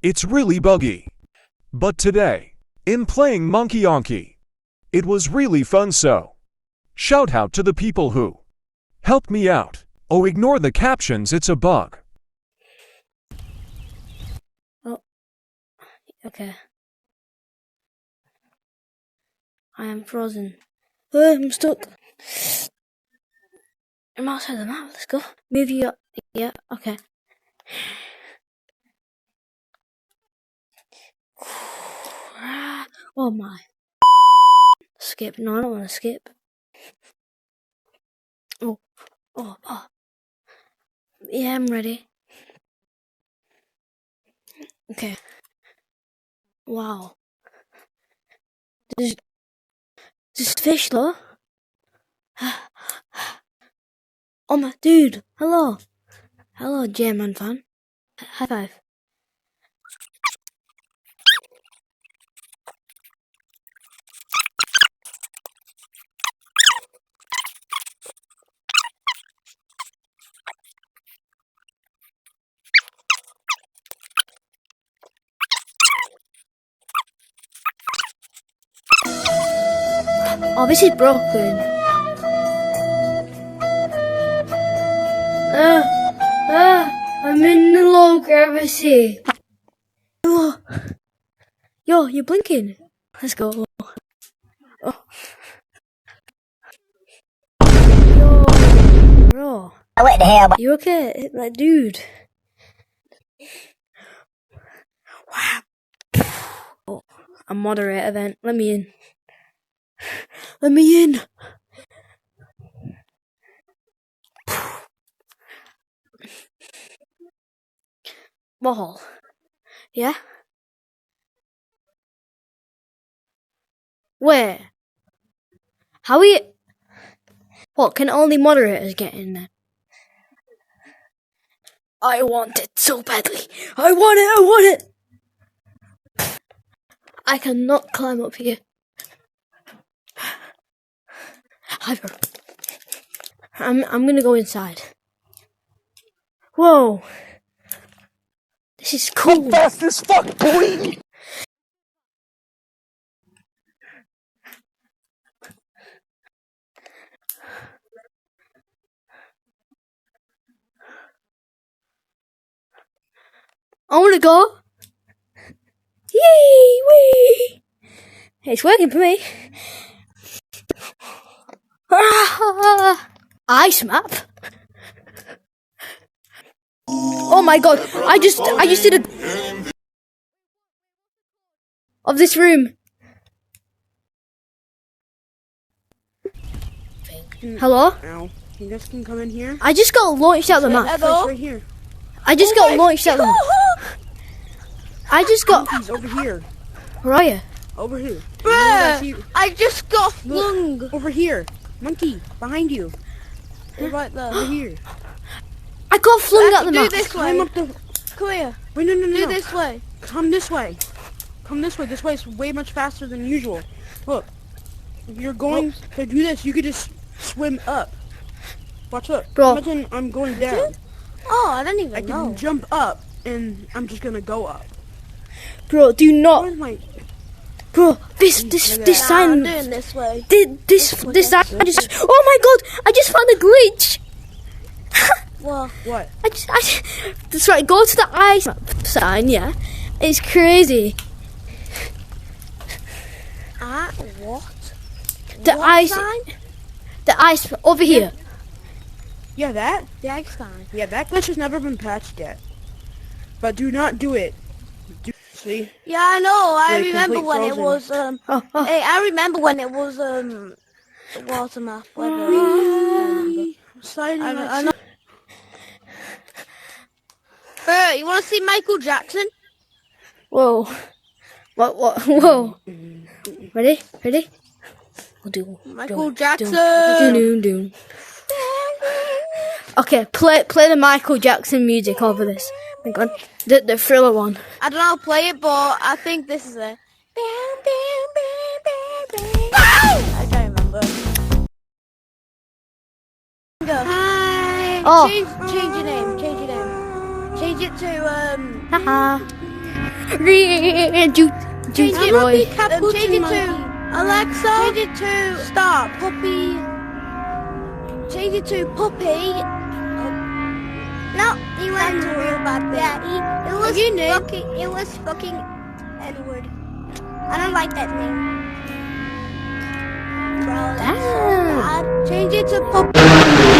It's really buggy. But today, in playing Monkey ONKEY, it was really fun, so shout out to the people who helped me out. Oh, ignore the captions, it's a bug. Oh, okay. I am frozen. Oh, I'm stuck. I'm outside the map. Let's go. Move you up. Yeah, okay. Oh my. Skip. No, I don't want to skip. Oh. Yeah, I'm ready. Okay. Wow. There's fish though. Oh my dude. Hello. Hello, J-Man fan. High five. Oh, this is broken. I'm in the low gravity. Oh. Yo, you're blinking. Let's go. Oh. Yo, bro. What the hell? You okay? Like, dude. Wow. Oh, a moderator then. Let me in. Let me in. Ball. Yeah? Where? How are you? What, can only moderators get in there? I want it so badly. I want it. I cannot climb up here. I'm gonna go inside. Whoa. This is cool. Fast as fuck, boy! I wanna go. Yee wee. It's working for me. Ice map. Oh my god! I just did a of this room. Hello? Ow. You guys can come in here. I just got launched out the map. It's right here. I just got launched out the map. I just got. He's over here. Where are you? Over here. Bruh, I just got flung. Over here. Monkey, behind you. Right there. Over here. I got flung out the Do map. this Climb way. up the... Come here. Wait, no. Do this way. Come this way. Come this way. This way is way much faster than usual. Look. If you're going to do this, you could just swim up. Watch up. Bro. Imagine I'm going down. Oh, I don't even I know. can jump up, and I'm just gonna go up. Bro, do not. Where's my... Bro, this Nah, sign. I'm doing this way. This sign just. Oh my god! I just found a glitch. Well, What? That's right. Go to the ice sign. Yeah, it's crazy. what? The What ice. sign? The ice over here. Yeah, that? The egg sign. Yeah, that glitch has never been patched yet. But do not do it. See? Yeah, I know. I Like remember complete when it frozen. was Oh. Hey, I remember when it was the water map. Sliding I like know. You want to see Michael Jackson? Whoa. What? Whoa. Ready? We'll do. Michael Jackson. Doom. Okay, play the Michael Jackson music over this. Hang on. The Thriller one. I don't know how to play it, but I think this is it. I can't remember. Go. Oh. Change your name. Change it to Haha. Juice I'm boy. not Capuchin Change it monkey. to Alexa. Change it to Stop. Puppy. Change it to Puppy. No, he was Time to worry about that. yeah, it was fucking N-word. I don't like that name. Bro, that's so bad. Change it to Puppy.